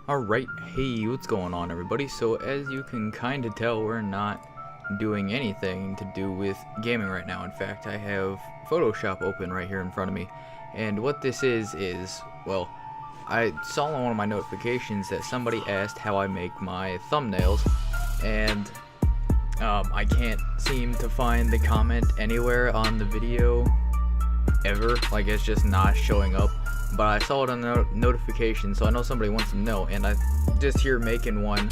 Alright, hey, what's going on everybody? So as you can kinda tell, we're not doing anything to do with gaming right now. In fact, I have Photoshop open right here in front of me. And what this is, well, I saw on one of my notifications that somebody asked how I make my thumbnails, and I can't seem to find the comment anywhere on the video ever. Like, it's just not showing up. But I saw it on the notification, so I know somebody wants to know, and I'm just here making one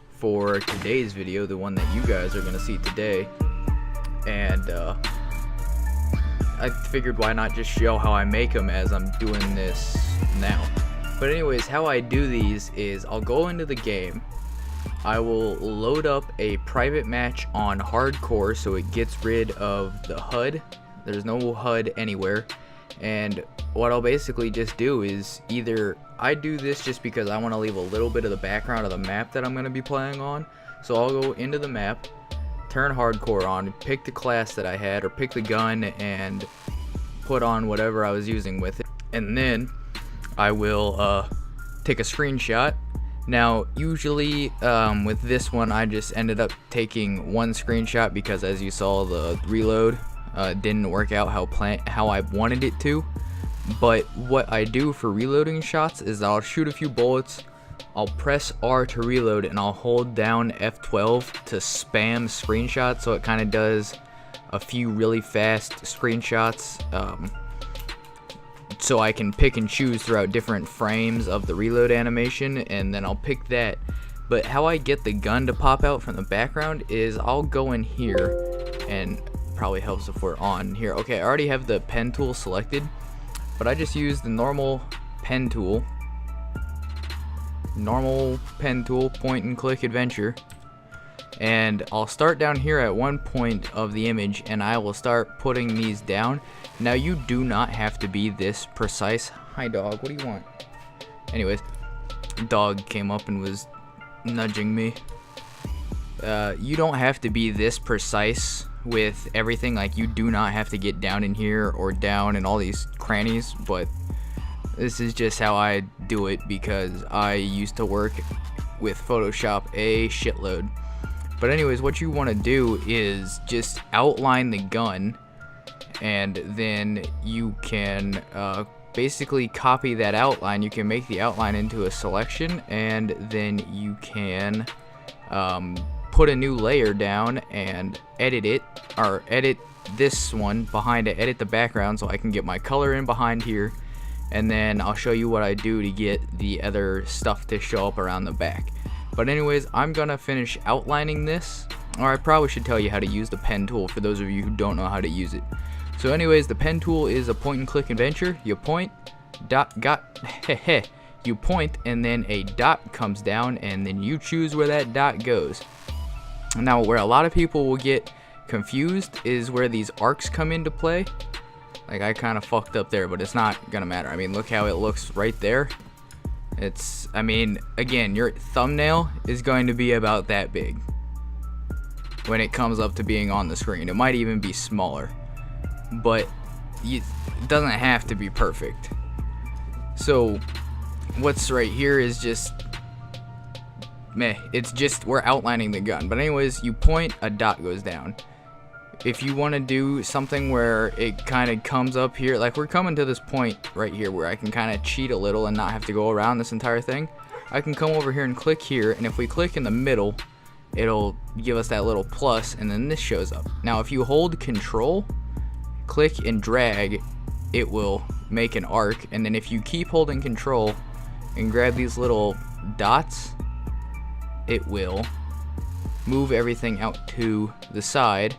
for today's video, the one that you guys are gonna see today. And I figured why not just show how I make them as I'm doing this now. But anyways, how I do these is I'll go into the game, I will load up a private match on hardcore so it gets rid of the HUD. There's no HUD anywhere. And what I'll basically just do is either I do this just because I want to leave a little bit of the background of the map that I'm going to be playing on. So I'll go into the map, turn hardcore on, pick the class that I had, or pick the gun and put on whatever I was using with it. And then I will take a screenshot. Now usually with this one I just ended up taking one screenshot because, as you saw, the reload didn't work out how I wanted it to. But what I do for reloading shots is I'll shoot a few bullets, I'll press R to reload, and I'll hold down F12 to spam screenshots, so it kind of does a few really fast screenshots, so I can pick and choose throughout different frames of the reload animation, and then I'll pick that. But how I get the gun to pop out from the background is I'll go in here, and probably helps if we're on here. Okay, I already have the pen tool selected, but I just use the normal pen tool, point and click adventure, and I'll start down here at one point of the image and I will start putting these down. Now you do not have to be this precise. Hi dog, what do you want? Anyways, dog came up and was nudging me. You don't have to be this precise with everything. Like, you do not have to get down in here or down in all these crannies, but this is just how I do it because I used to work with Photoshop a shitload. But anyways, what you want to do is just outline the gun, and then you can basically copy that outline. You can make the outline into a selection, and then you can put a new layer down and edit it, or edit this one behind it, edit the background so I can get my color in behind here, and then I'll show you what I do to get the other stuff to show up around the back. But anyways, I'm gonna finish outlining this, or I probably should tell you how to use the pen tool for those of you who don't know how to use it. So anyways, the pen tool is a point and click adventure. You point, you point, and then a dot comes down, and then you choose where that dot goes. Now, where a lot of people will get confused is where these arcs come into play. Like, I kind of fucked up there, but it's not gonna matter. I mean, look how it looks right there. I mean, again, your thumbnail is going to be about that big when it comes up to being on the screen. It might even be smaller, but it doesn't have to be perfect. So what's right here is just it's just we're outlining the gun. But anyways, you point, a dot goes down. If you want to do something where it kind of comes up here, like we're coming to this point right here where I can kind of cheat a little and not have to go around this entire thing, I can come over here and click here, and if we click in the middle, it'll give us that little plus, and then this shows up. Now if you hold control, click and drag, it will make an arc, and then if you keep holding control and grab these little dots, it will move everything out to the side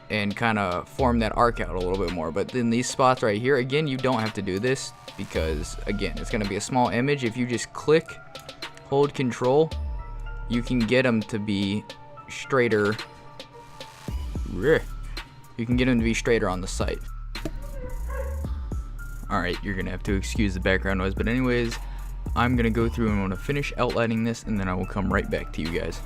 and kind of form that arc out a little bit more. But then these spots right here, again, you don't have to do this because, again, it's going to be a small image. If you just click, hold control, you can get them to be straighter. You can get them to be straighter on the site. Alright, you're going to have to excuse the background noise, but anyways, I'm going to go through and I'm going to finish outlining this, and then I will come right back to you guys.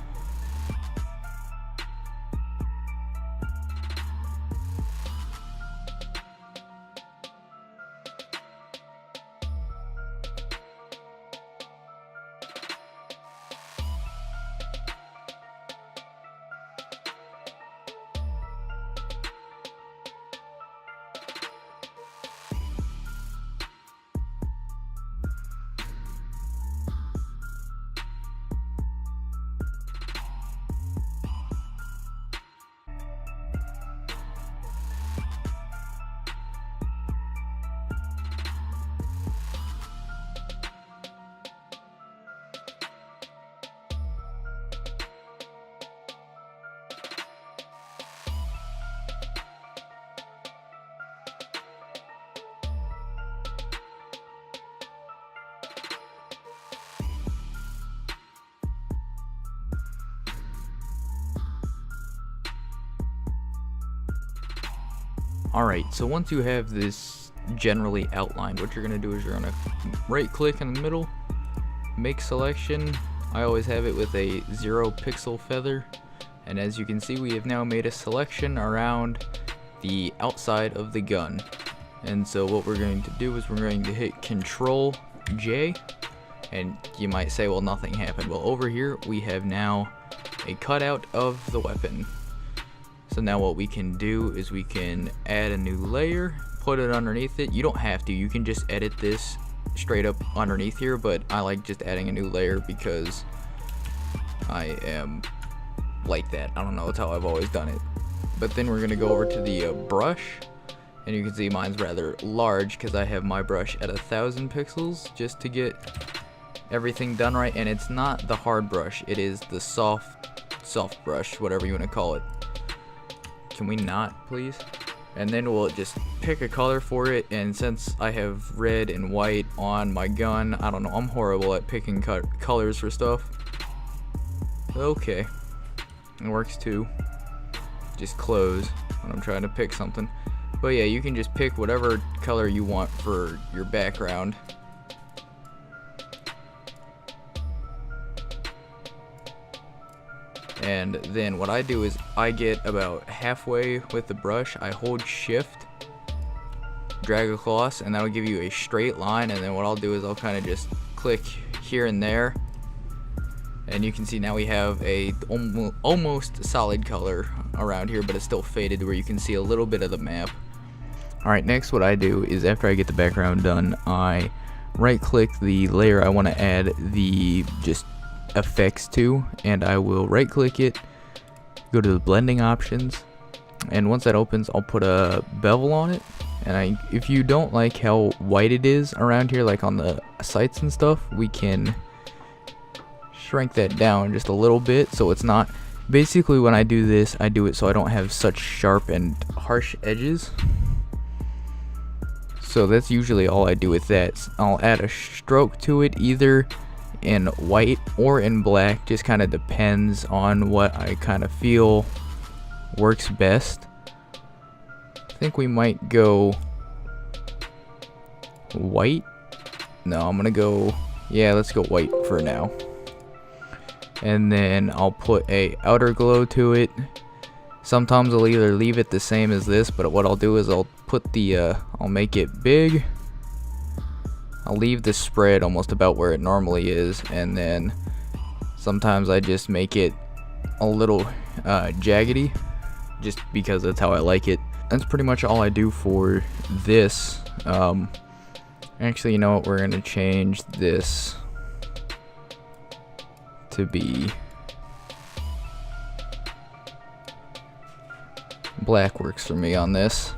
Alright, so once you have this generally outlined, what you're going to do is you're going to right click in the middle, make selection. I always have it with a 0 pixel feather, and as you can see we have now made a selection around the outside of the gun. And so what we're going to do is we're going to hit Control J, and you might say, well, nothing happened. Well, over here we have now a cutout of the weapon. So now what we can do is we can add a new layer, put it underneath it. You don't have to, you can just edit this straight up underneath here, but I like just adding a new layer because I am like that. I don't know, it's how I've always done it. But then we're going to go over to the brush, and you can see mine's rather large because I have my brush at 1000 pixels just to get everything done right. And it's not the hard brush, it is the soft brush, whatever you want to call it. Can we not, please? And then we'll just pick a color for it, and since I have red and white on my gun, I don't know, I'm horrible at picking colors for stuff. Okay, it works too. Just close when I'm trying to pick something. But yeah, you can just pick whatever color you want for your background. And then what I do is I get about halfway with the brush, I hold shift, drag across, and that'll give you a straight line. And then what I'll do is I'll kind of just click here and there, and you can see now we have a almost solid color around here, but it's still faded where you can see a little bit of the map. Alright, next what I do is after I get the background done, I right click the layer I want to add the just effects to, and I will right click it, go to the blending options, and once that opens I'll put a bevel on it. And if you don't like how white it is around here, like on the sights and stuff, we can shrink that down just a little bit so it's not. Basically when I do this, I do it so I don't have such sharp and harsh edges. So that's usually all I do with that. I'll add a stroke to it, either in white or in black, just kind of depends on what I kind of feel works best. I think we might go white. No, I'm gonna go, yeah, let's go white for now. And then I'll put a outer glow to it. Sometimes I'll either leave it the same as this, but what I'll do is I'll put the I'll make it big. I'll leave the spread almost about where it normally is, and then sometimes I just make it a little jaggedy, just because that's how I like it. That's pretty much all I do for this. Actually, you know what, we're gonna change this to be black. Works for me on this.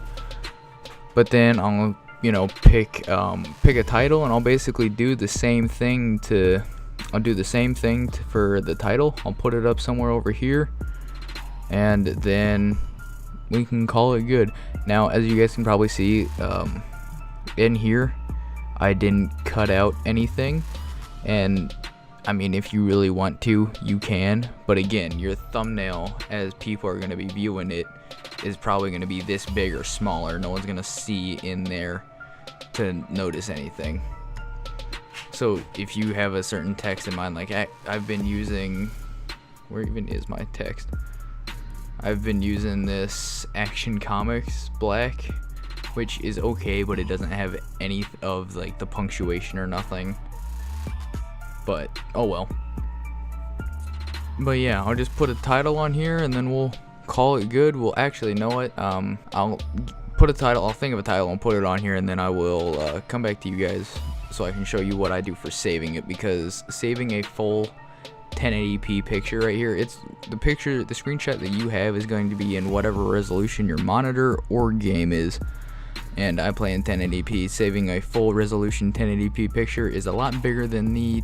But then I'll, you know, pick a title, and I'll basically do the same thing for the title. I'll put it up somewhere over here, and then we can call it good. Now, as you guys can probably see, in here I didn't cut out anything, and I mean, if you really want to, you can, but again, your thumbnail, as people are going to be viewing it, is probably going to be this big or smaller. No one's going to see in there to notice anything. So if you have a certain text in mind, like I've been using, where even is my text? I've been using this Action Comics black, which is okay, but it doesn't have any of like the punctuation or nothing. But oh well. But yeah, I'll just put a title on here, and then we'll call it good. We'll actually know it. I'll put a title. I'll think of a title and put it on here, and then I will come back to you guys so I can show you what I do for saving it. Because saving a full 1080p picture right here, it's the screenshot that you have is going to be in whatever resolution your monitor or game is. And I play in 1080p. Saving a full resolution 1080p picture is a lot bigger than the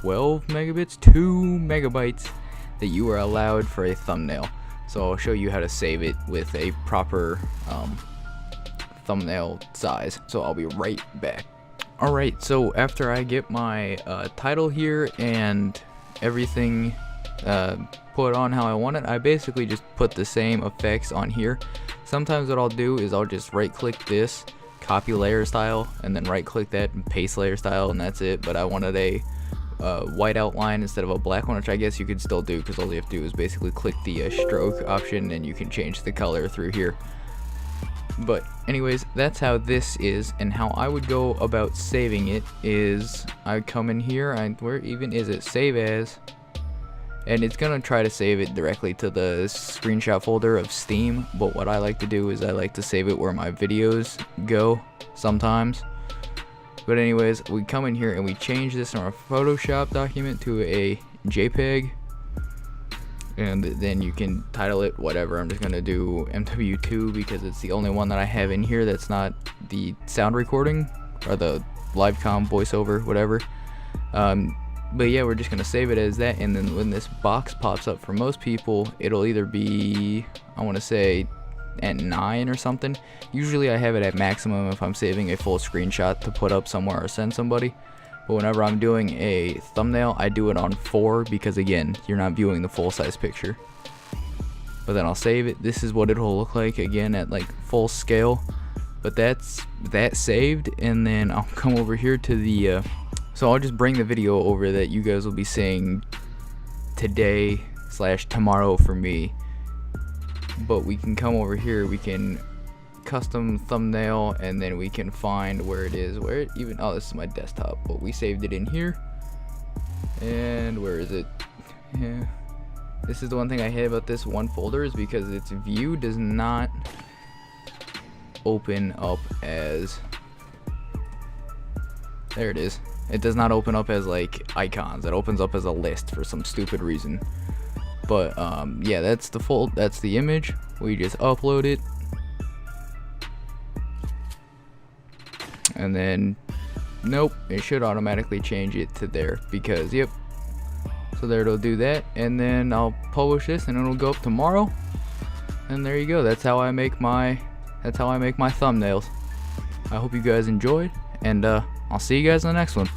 12 megabits, 2 megabytes that you are allowed for a thumbnail. So I'll show you how to save it with a proper thumbnail size. So I'll be right back. Alright, so after I get my title here and everything put on how I want it, I basically just put the same effects on here. sometimes what I'll do is I'll just right click this, copy layer style, and then right click that and paste layer style, and that's it. But I wanted a white outline instead of a black one, which I guess you could still do, because all you have to do is basically click the stroke option and you can change the color through here. But anyways, that's how this is, and how I would go about saving it is I come in here, where even is it, save as, and it's gonna try to save it directly to the screenshot folder of Steam. But what I like to do is I like to save it where my videos go sometimes. But anyways, we come in here and we change this in our Photoshop document to a JPEG, and then you can title it whatever. I'm just gonna do MW2 because it's the only one that I have in here that's not the sound recording or the livecom voiceover, whatever. But yeah, we're just gonna save it as that, and then when this box pops up, for most people it'll either be, I want to say, at 9 or something. Usually I have it at maximum if I'm saving a full screenshot to put up somewhere or send somebody. But whenever I'm doing a thumbnail, I do it on 4 because again, you're not viewing the full size picture. But then I'll save it. This is what it'll look like again at like full scale. But that's that saved, and then I'll come over here to the so I'll just bring the video over that you guys will be seeing today / tomorrow for me. But we can come over here, we can custom thumbnail, and then we can find where it is, where it even, oh, this is my desktop, but we saved it in here. And where is it? Yeah, this is the one thing I hate about this one folder, is because its view does not open up as, there it is, it does not open up as like icons. It opens up as a list for some stupid reason. But yeah, that's the image. We just upload it, and then nope, it should automatically change it to there, because yep, so there, it'll do that, and then I'll publish this and it'll go up tomorrow. And there you go. That's how I make my thumbnails. I hope you guys enjoyed, and I'll see you guys in the next one.